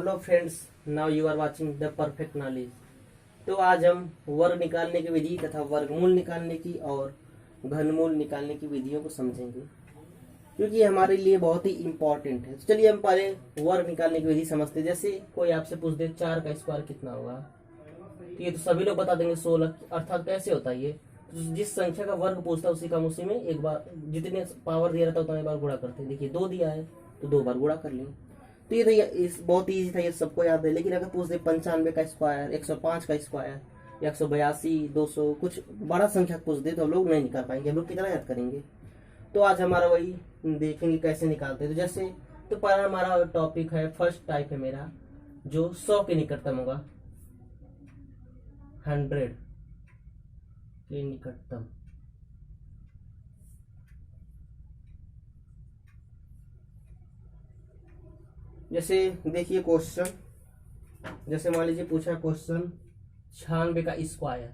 Hello friends, now you are watching the perfect knowledge. तो आज हम वर्ग निकालने की विधि तथा वर्गमूल निकालने की और घनमूल निकालने की विधियों को समझेंगे, क्योंकि ये हमारे लिए बहुत ही इम्पोर्टेंट है। तो चलिए हम पहले वर्ग निकालने की विधि समझते हैं। जैसे कोई आपसे पूछ दे 4 का स्क्वायर कितना होगा, तो ये तो सभी लोग बता देंगे 16। अर्थात कैसे होता है ये, तो जिस संख्या का वर्ग पूछता है उसी का हम उसी में एक बार जितने पावर दिया रहता है उतना एक बार गुणा करते हैं। देखिए 2 दिया है तो 2 बार गुणा कर लेंगे। तो ये तो इस बहुत ईजी था, ये सबको याद है। लेकिन अगर पूछ दे 95 का स्क्वायर, 105 का स्क्वायर, 182, 200, कुछ बड़ा संख्या पूछ दे तो हम लोग नहीं निकाल पाएंगे। हम लोग कितना याद करेंगे। तो आज हमारा वही देखेंगे कैसे निकालते हैं। तो जैसे तो पहला हमारा टॉपिक है, फर्स्ट टाइप है मेरा, जो 100 के निकटतम होगा। 100 के निकटतम। जैसे देखिए क्वेश्चन, जैसे मान लीजिए पूछा क्वेश्चन 96 का स्क्वायर,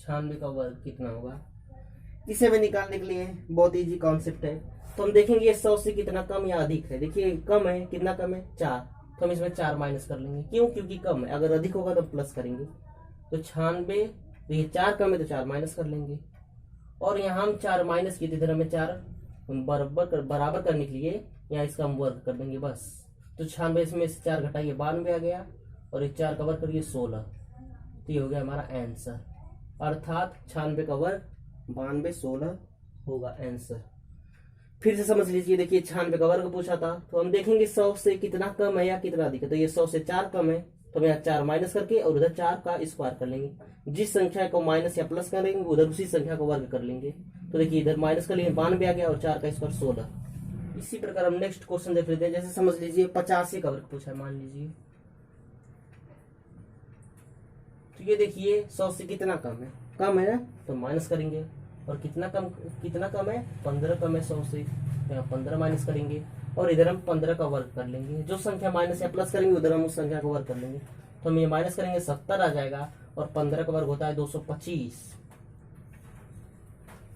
96 का वर्ग कितना होगा। इसे हमें निकालने के लिए बहुत इजी कॉन्सेप्ट है। तो हम देखेंगे 100 से कितना कम या अधिक है। देखिए कम है, कितना कम है, 4, तो हम इसमें 4 माइनस कर लेंगे। क्यों? क्योंकि कम है। अगर अधिक होगा तो प्लस करेंगे। तो 96, देखिए 4 कम है तो 4 माइनस कर लेंगे। और यहाँ हम 4 माइनस किए थे, इधर हमें 4 बराबर करने के लिए यहाँ इसका हम वर्ग कर देंगे बस। तो 96 में से 4 घटाइए 92 आ गया, और एक 4 का वर्ग करिए 16। तो ये हो गया हमारा आंसर। अर्थात 96 का वर्ग 92, 16 होगा आंसर। फिर से समझ लीजिए, देखिए 96 का वर्ग पूछा था, तो हम देखेंगे 100 से कितना कम है या कितना अधिक है। तो ये 100 से 4 कम है, तो हम यहाँ 4 माइनस करके और उधर 4 का स्क्वायर कर लेंगे। जिस संख्या को माइनस या प्लस करेंगे उधर उसी संख्या को वर्ग कर लेंगे। तो देखिए इधर माइनस कर लेंगे, 92 आ गया, और 4 का स्क्वायर 16। इसी प्रकार हम नेक्स्ट क्वेश्चन देख लेते हैं। जैसे समझ लीजिए 85 का वर्ग पूछा है, मान लीजिए। तो ये देखिए 100 से कितना कम है ना, तो माइनस करेंगे। और कितना कम है, 15 कम है 100 से, तो यहाँ 15 माइनस करेंगे, और इधर हम 15 का वर्ग कर लेंगे। जो संख्या माइनस या प्लस करेंगे उधर हम उस संख्या को वर्ग कर लेंगे। तो हम ये माइनस करेंगे, 70 आ जाएगा, और 15 का वर्ग होता है 225।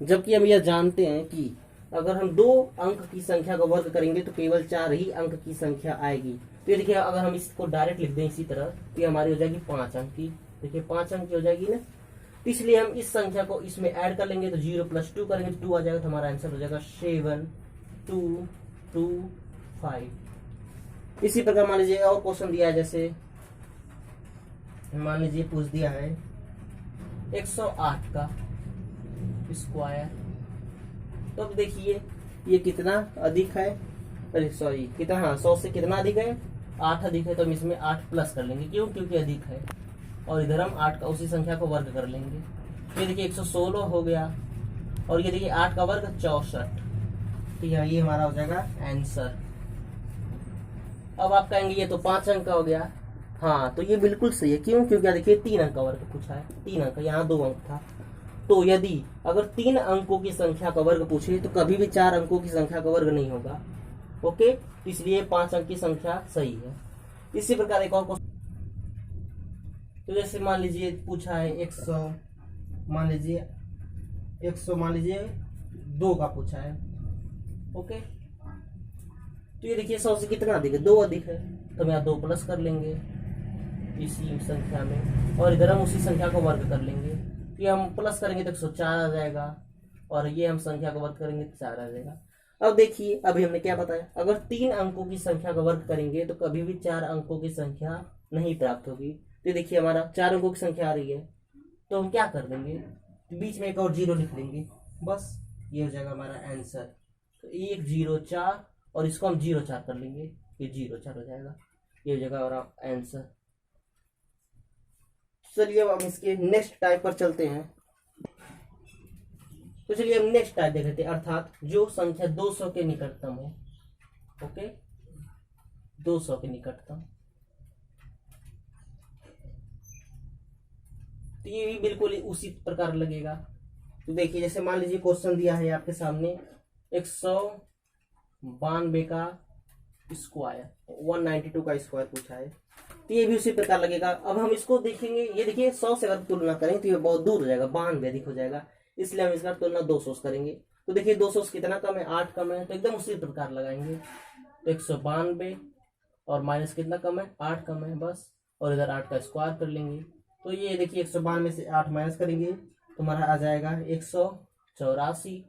जबकि हम यह जानते हैं कि अगर हम 2 अंक की संख्या का वर्ग करेंगे तो केवल 4 ही अंक की संख्या आएगी। तो ये देखिए अगर हम इसको डायरेक्ट लिख दें इसी तरह, तो ये हमारी हो जाएगी 5 अंक की। देखिए 5 अंक की हो जाएगी ना। तो इसलिए हम इस संख्या को इसमें ऐड कर लेंगे, तो 0 + 2 करेंगे तो 2 आ जाएगा। तो हमारा आंसर हो जाएगा 7225। इसी प्रकार मान लीजिए और क्वेश्चन दिया है। जैसे मान लीजिए पूछ दिया है 108 का स्क्वायर। तो अब देखिए ये कितना अधिक है, अरे सॉरी कितना, हाँ 100 से कितना अधिक है, 8 अधिक है। तो हम इसमें 8 प्लस कर लेंगे। क्यों? क्योंकि अधिक है। और इधर हम 8 का उसी संख्या को वर्ग कर लेंगे। ये देखिए 116 हो गया, और ये देखिए 8 का वर्ग 64। तो ये हमारा हो जाएगा आंसर। अब आप कहेंगे ये तो 5 अंक का हो गया। हाँ तो ये बिल्कुल सही है। क्यों? क्योंकि देखिए 3 अंक का वर्ग पूछा है, 3 अंक, यहाँ 2 अंक था। तो यदि अगर 3 अंकों की संख्या का वर्ग पूछे तो कभी भी 4 अंकों की संख्या का वर्ग नहीं होगा। ओके, इसलिए 5 अंक की संख्या सही है। इसी प्रकार एक और, तो जैसे मान लीजिए पूछा है 100, मान लीजिए 2 का पूछा है। ओके, तो ये देखिए 100 से कितना अधिक है, 2 अधिक है। तो हम यहाँ 2 प्लस कर लेंगे इसी संख्या में, और इधर हम उसी संख्या को वर्ग कर लेंगे। तो ये हम प्लस करेंगे तो 104 आ जाएगा, और ये हम संख्या को वर्ग करेंगे तो 4 आ जाएगा। अब देखिए अभी हमने क्या बताया, अगर 3 अंकों की संख्या का वर्ग करेंगे तो कभी भी 4 अंकों की संख्या नहीं प्राप्त होगी। तो देखिए हमारा 4 अंकों की संख्या आ रही है, तो हम क्या कर देंगे, बीच में एक और 0 लिख लेंगे बस। ये हो जाएगा हमारा आंसर। तो 104, और इसको हम 04 कर लेंगे, ये 04 हो जाएगा। ये हो जाएगा हमारा आंसर। चलिए अब हम इसके नेक्स्ट टाइप पर चलते हैं। तो चलिए हम नेक्स्ट टाइप देख लेते हैं, अर्थात जो संख्या 200 के निकटतम हो। ओके, 200 के निकटतम। तो ये भी बिल्कुल उसी प्रकार लगेगा। तो देखिए जैसे मान लीजिए क्वेश्चन दिया है आपके सामने 192 का स्क्वायर, 192 का स्क्वायर पूछा है। तो ये भी उसी प्रकार लगेगा। अब हम इसको देखेंगे, ये देखिए 100 से अगर तुलना करें तो ये बहुत दूर हो जाएगा, 92 अधिक हो जाएगा, इसलिए हम इसका तुलना 200 से करेंगे। तो देखिए 200 से कितना कम है, 8 कम है, तो एकदम उसी प्रकार लगाएंगे। तो 192 और माइनस कितना कम है, 8 कम है बस, और इधर 8 का स्क्वायर कर लेंगे। तो ये देखिए 192 से 8 माइनस करेंगे तो हमारा आ जाएगा 184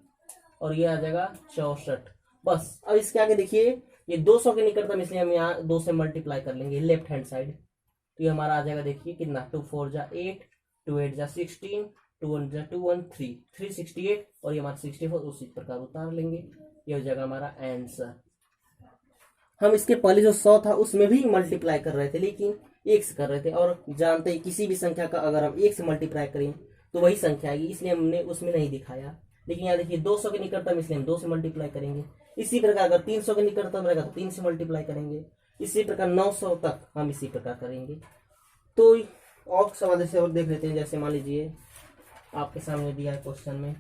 और ये आ जाएगा 64 बस। अब इसके आगे देखिए ये 200 के निकटतम, इसलिए हम यहाँ 2 से मल्टीप्लाई कर लेंगे लेफ्ट हैंड साइड। तो ये हमारा आ जाएगा देखिए कितना, 2 4 जा 8, 2 8 जा 16, 2 1 जा 2 1 3, 368 और ये हमारा 64 उसी प्रकार उतार लेंगे। ये हो जाएगा हमारा आंसर। हम इसके पहले जो 100 था उसमें भी मल्टीप्लाई कर रहे थे, लेकिन 1 से कर रहे थे, और जानते हैं किसी भी संख्या का अगर हम 1 से मल्टीप्लाई करें तो वही संख्या आएगी, इसलिए हमने उसमें नहीं दिखाया। लेकिन यहाँ देखिए 200 के निकटतम, इसलिए हम 2 से मल्टीप्लाई करेंगे। इसी प्रकार अगर 300 के निकटतम रहेगा तो 3 से मल्टीप्लाई करेंगे। इसी प्रकार 900 तक हम इसी प्रकार करेंगे। तो और सवाल जैसे और देख लेते हैं। जैसे मान लीजिए आपके सामने दिया है क्वेश्चन में,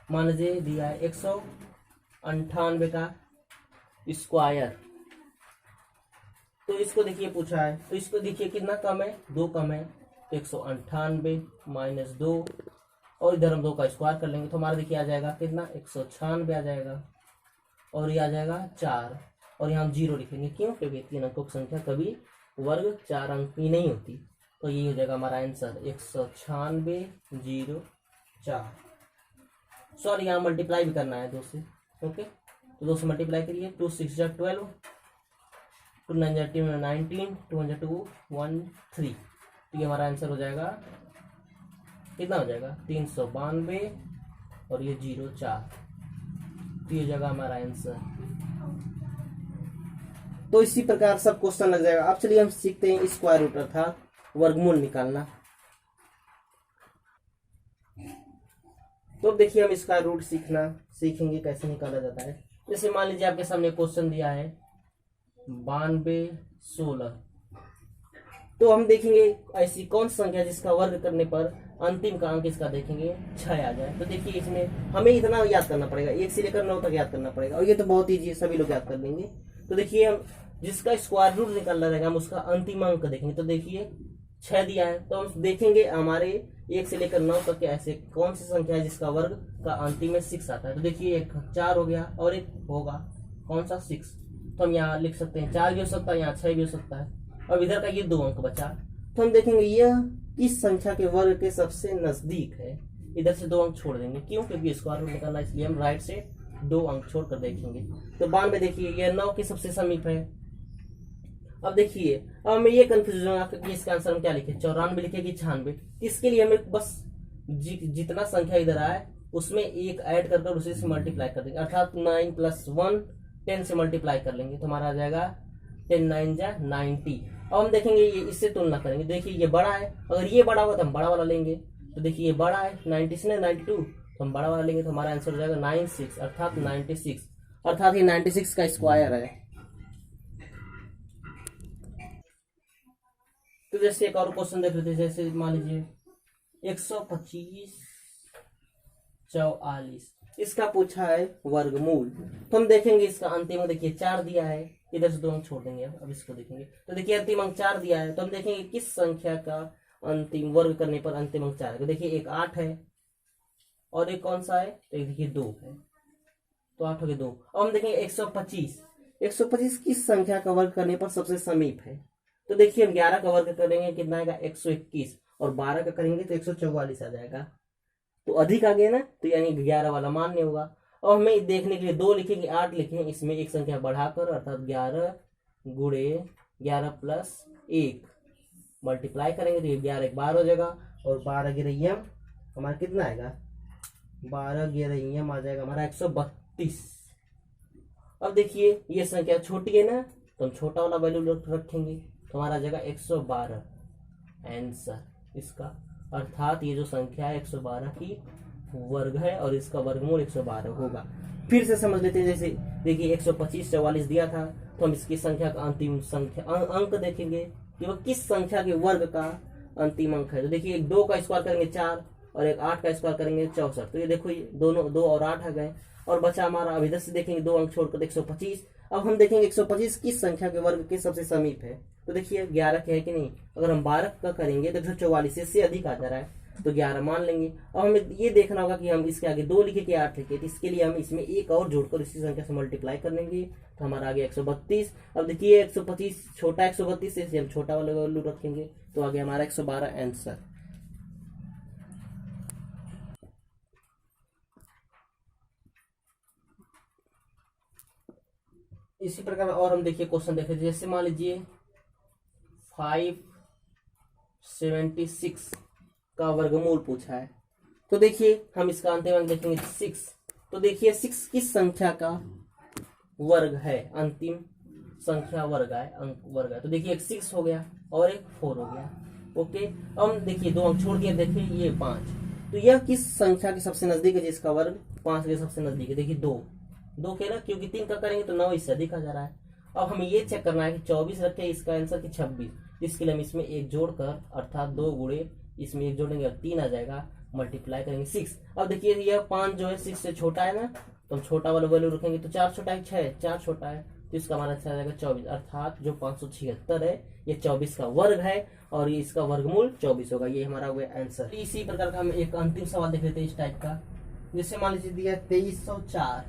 मान लीजिए दिया है 198 का स्क्वायर। तो इसको देखिए पूछा है, तो इसको देखिए कितना कम है, 2 कम है, तो 198 माइनस 2 और इधर हम 2 का स्क्वायर कर लेंगे तो हमारा देखिए आ जाएगा कितना, 196 आ जाएगा और ये आ जाएगा 4 और यहाँ हम 0 लिखेंगे। क्यों? क्योंकि 3 अंकों की संख्या कभी वर्ग 4 अंक की नहीं होती। तो ये हो जाएगा हमारा आंसर 196 0 4। सॉरी यहाँ मल्टीप्लाई भी करना है 2 से। ओके, तो 2 से मल्टीप्लाई करिए, 2 6 जा 12, 2 9 जा 19, 2 1 जा 2 1 3। तो ये हमारा आंसर हो जाएगा कितना हो जाएगा, 392 और ये 0 4। तो ये जगह हमारा आंसर। तो इसी प्रकार सब क्वेश्चन लग जाएगा। अब चलिए हम सीखते हैं स्क्वायर रूट अर्थात वर्गमूल निकालना। तो देखिए हम इसका रूट सीखेंगे कैसे निकाला जाता है। जैसे मान लीजिए आपके सामने क्वेश्चन दिया है 92 16, तो हम देखेंगे ऐसी कौन सी संख्या जिसका वर्ग करने पर अंतिम का अंक इसका देखेंगे 6 आ जाए। तो देखिए इसमें हमें इतना याद करना पड़ेगा, 1 से लेकर 9 तक याद करना पड़ेगा, और ये तो बहुत ईजी है, सभी लोग याद कर लेंगे। तो देखिए हम जिसका स्क्वायर रूट निकालना रहेगा हम उसका अंतिम अंक देखेंगे। तो देखिए 6 दिया है, तो हम देखेंगे हमारे 1 से लेकर 9 तक के ऐसे कौन सी संख्या है जिसका वर्ग का अंतिम में 6 आता है। तो देखिए एक 4 हो गया और एक होगा कौन सा 6, तो हम यहाँ लिख सकते हैं 4 भी हो सकता है, यहाँ 6 भी हो सकता है, और इधर का ये 2 अंक बचा। तो हम देखेंगे यह किस संख्या के वर्ग के सबसे नजदीक है। इधर से 2 अंक छोड़ देंगे, क्यों? क्योंकि स्क्वायर रूट निकालना, इसलिए हम राइट से 2 अंक छोड़ कर देखेंगे। तो 92 देखिए यह 9 के सबसे समीप है। अब देखिए अब हमें ये कंफ्यूजन होगा कि इसका आंसर हम क्या लिखे, 94 लिखे कि 96। इसके लिए हमें बस जितना संख्या इधर आए उसमें एक ऐड कर उसी से मल्टीप्लाई कर देंगे, अर्थात 9 + 1 10 से मल्टीप्लाई कर लेंगे तो हमारा आ जाएगा 10 9 जा 90। अब हम देखेंगे ये इससे तुलना करेंगे। देखिए ये बड़ा है, अगर ये बड़ा हुआ तो हम बड़ा वाला लेंगे। तो देखिए ये बड़ा है 90 से 92, तो हम बड़ा वाला लेंगे तो हमारा आंसर हो जाएगा 96 अर्थात 96, अर्थात ये 96 का स्क्वायर है। तो जैसे एक और क्वेश्चन देख लेते हैं। जैसे मान लीजिए 125 44, इसका पूछा है वर्गमूल। तो हम देखेंगे इसका अंतिम अंक, देखिए 4 दिया है, इधर से 2 अंक छोड़ देंगे। अब इसको देखेंगे तो देखिए अंतिम अंक 4 दिया है, तो हम देखेंगे किस संख्या का अंतिम वर्ग करने पर अंतिम अंक 4 है। तो देखिए एक 8 है और एक कौन सा है, तो एक देखिए 2 है, तो 8 हो गए 2। अब हम देखेंगे 125 किस संख्या का वर्ग करने पर सबसे समीप है। तो देखिए हम 11 का वर्ग करेंगे कितना आएगा 121, और 12 का करेंगे तो 144 आ जाएगा, तो अधिक आ गया ना, तो यानी 11 वाला मान्य होगा। और हमें देखने के लिए 2 लिखेंगे 8 लिखें, इसमें एक संख्या बढ़ाकर अर्थात 11 गुणे 11 + 1 मल्टीप्लाई करेंगे तो ये 11 एक 12 हो जाएगा, और 12 गिरैयम हमारा कितना आएगा, 12 गिरैयम आ जाएगा हमारा 132। अब देखिए ये संख्या छोटी है ना, तो हम छोटा वाला वैल्यू रखेंगे तो हमारा आ जाएगा 112 आंसर इसका, अर्थात ये जो संख्या है 112 की वर्ग है और इसका वर्गमूल 112 होगा। फिर से समझ लेते हैं। जैसे देखिए 125 44 दिया था, तो हम इसकी संख्या का अंतिम संख्या अंक देखेंगे कि वह किस संख्या के वर्ग का अंतिम अंक है। तो देखिए एक 2 का स्क्वायर करेंगे 4 और एक 8 का स्क्वायर करेंगे 64, तो ये देखो ये दोनों 2 और 8 आ गए, और बचा हमारा, अब इधर से देखेंगे 2 अंक छोड़कर 125। अब हम देखेंगे 125 किस संख्या के वर्ग के सबसे समीप है। तो देखिए 11 के है कि नहीं, अगर हम 12 का करेंगे तो 144 इससे अधिक आ जा रहा है, तो 11 मान लेंगे। अब हमें ये देखना होगा कि हम इसके आगे 2 लिखे कि 8 लिखे, तो इसके लिए हम इसमें एक और जोड़कर इसी संख्या से मल्टीप्लाई कर लेंगे, तो हमारा आ गया 132। अब देखिए 125 छोटा 132 से इसलिए हम छोटा वाला वैल्यू रखेंगे, तो आ गया हमारा 112 आंसर। इसी प्रकार और हम देखिए क्वेश्चन देखे, जैसे मान लीजिए 576 का वर्गमूल पूछा है, तो देखिए हम इसका अंतिम अंक देखेंगे 6। तो देखिए 6 किस संख्या का वर्ग है, अंतिम संख्या वर्ग है, अंक वर्ग है। तो देखिए एक 6 हो गया और एक 4 हो गया। ओके, अब हम देखिए 2 अंक छोड़ दिए, देखिए ये 5, तो यह किस संख्या के सबसे नजदीक है जिसका वर्ग 5 के सबसे नजदीक है। देखिए 2 के ना, क्योंकि 3 का करेंगे तो 9 इससे अधिक आ जा रहा है। अब हमें ये चेक करना है कि 24 रखे इसका आंसर की 26, इसके लिए हम इसमें एक जोड़कर अर्थात 2 गुणे इसमें एक जोड़ेंगे और 3 आ जाएगा, मल्टीप्लाई करेंगे 6। अब देखिए यह 5 जो है 6 से छोटा है ना, तो हम छोटा वाला वैल्यू रखेंगे, तो 4 छोटा है 6, 4 छोटा है, तो इसका हमारा आंसर आ जाएगा 24, अर्थात जो 576 है ये 24 का वर्ग है और ये इसका वर्गमूल 24 होगा। ये हमारा हुआ आंसर। इसी प्रकार का हम एक अंतिम सवाल देख लेते हैं इस टाइप का, जैसे मान लीजिए दिया 2304,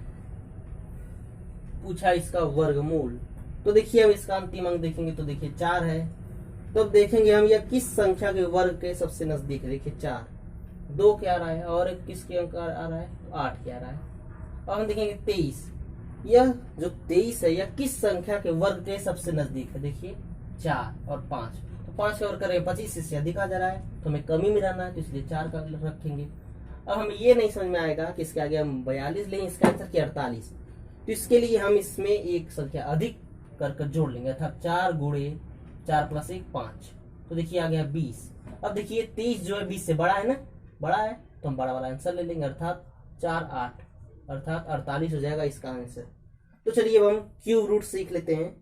पूछा इसका वर्गमूल। तो देखिए हम इसका अंतिम अंक देखेंगे, तो देखिए 4 है, तो अब देखेंगे हम यह किस संख्या के वर्ग के सबसे नजदीक है। देखिए 4, 2 क्या आ रहा है और एक किसके अंक आ रहा है, 8 क्या आ रहा है। अब हम देखेंगे 23, यह जो 23 है यह किस संख्या के वर्ग के सबसे नजदीक है। देखिए 4 और 5, तो 5 का वर्ग करें 25, इससे अधिक आ जा रहा है, तो हमें कमी मिलाना है, तो इसलिए 4 का रखेंगे। अब हमें ये नहीं समझ में आएगा कि इसके आगे हम 42 लें, इसका आंसर क्या 48, तो इसके लिए हम इसमें एक संख्या अधिक कर जोड़ लेंगे, अर्थात 4 गुणे 4 + 1 5, तो देखिए आ गया 20। अब देखिए 23 जो है 20 से बड़ा है ना, बड़ा है, तो हम बड़ा वाला आंसर ले लेंगे, अर्थात 4 8, अर्थात 48 हो जाएगा इसका आंसर। तो चलिए अब हम क्यूब रूट सीख लेते हैं,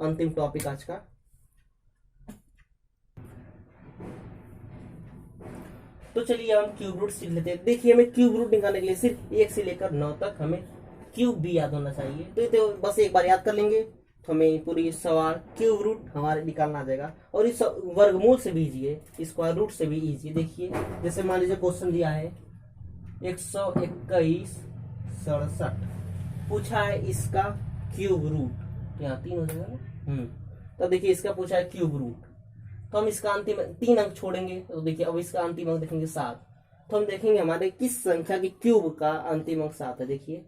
अंतिम टॉपिक आज का। तो चलिए हम क्यूब रूट सीख लेते हैं। देखिए हमें क्यूब रूट निकालने के लिए सिर्फ 1 से लेकर 9 तक हमें क्यूब भी याद होना चाहिए, तो ये तो बस एक बार याद कर लेंगे तो हमें पूरी सवाल क्यूब रूट हमारे निकालना आ जाएगा। और इस वर्गमूल से भी इजी है, स्क्वायर रूट से भी इजी है। देखिए जैसे मान लीजिए क्वेश्चन दिया है 121.67, पूछा है इसका क्यूब रूट, यहाँ 3 हो जाएगा ना, तो देखिए इसका पूछा है क्यूब रूट, तो हम इसका अंतिम 3 अंक छोड़ेंगे, तो देखिए अब इसका अंतिम अंक देखेंगे 7, तो हम देखेंगे हमारे किस संख्या की क्यूब का अंतिम अंक 7 है। देखिए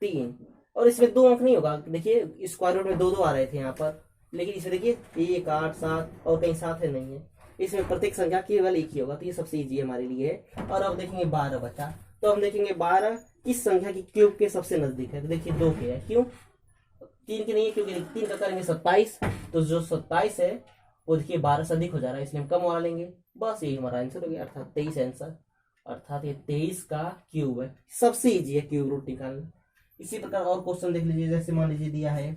3, और इसमें 2 अंक नहीं होगा, देखिए स्क्वायर रूट में 2 आ रहे थे यहाँ पर, लेकिन इसमें देखिए 1 8 7 और कहीं 7 है नहीं है, इसमें प्रत्येक संख्या केवल एक ही होगा, तो ये सबसे इजी हमारे लिए है। और अब देखेंगे 12 बचा, तो हम देखेंगे 12 किस संख्या की क्यूब के सबसे नजदीक है। तो देखिए 2 के है, क्यों 3 के नहीं है, क्योंकि 3 का करेंगे 27, तो जो 27 है वो देखिए 12 से अधिक हो जा रहा है, इसलिए हम कम वाला लेंगे, बस यही हमारा आंसर हो गया, अर्थात 23 आंसर, अर्थात ये 23 का क्यूब है। सबसे इजी है क्यूब रूट निकालना। इसी प्रकार और क्वेश्चन देख लीजिए, जैसे मान लीजिए दिया है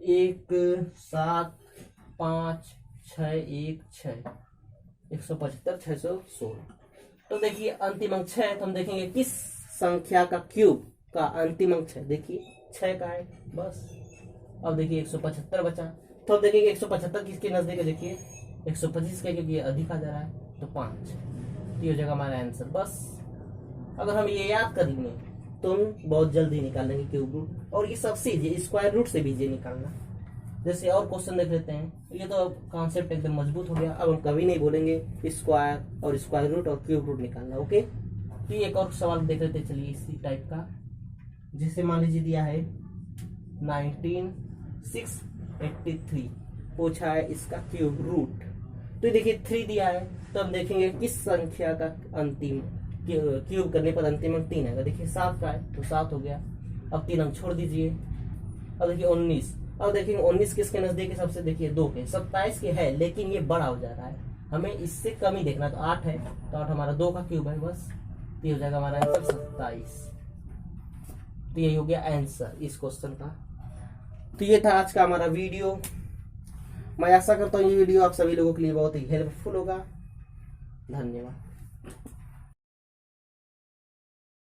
1 7 5 6 1 6 175 616, तो देखिए अंतिम अंक 6 है, तो हम देखेंगे किस संख्या का क्यूब का अंतिम अंक 6, देखिए 6 का है बस। अब देखिए 175 बचा, तो अब देखेंगे 175 किसके नजदीक है, देखिए 125 का, क्योंकि अधिक आ जा रहा है, तो 5, तो ये हो जाएगा हमारा आंसर। बस अगर हम ये याद कर लेंगे तो हम बहुत जल्दी निकाल लेंगे क्यूब रूट, और ये सबसे इजी, स्क्वायर रूट से भी इजी निकालना। जैसे और क्वेश्चन देख लेते हैं, ये तो कॉन्सेप्ट एकदम मजबूत हो गया, अब हम कभी नहीं बोलेंगे स्क्वायर और स्क्वायर रूट और क्यूब रूट निकालना। ओके, तो एक और सवाल देख लेते हैं, चलिए इसी टाइप का, जैसे मान लीजिए दिया है 19683, पूछा है इसका क्यूब रूट, तो देखिए 3 दिया है, तो हम देखेंगे किस संख्या का अंतिम क्यूब करने पर अंतिम अंक 3 आएगा। देखिए 7 का है, तो 7 हो गया, अब 3 अंक छोड़ दीजिए। अब देखिए 19, अब देखेंगे 19 किसके नजदीक है सबसे, देखिए 2 के, 27 के है, लेकिन ये बड़ा हो जा रहा है, हमें इससे कम ही देखना, तो 8 है, तो 8 हमारा 2 का क्यूब है, बस ये हो जाएगा हमारा आंसर 27। तो यही हो गया आंसर इस क्वेश्चन का। तो ये था आज का हमारा वीडियो, मैं आशा करता हूँ ये वीडियो आप सभी लोगों के लिए बहुत ही हेल्पफुल होगा। धन्यवाद।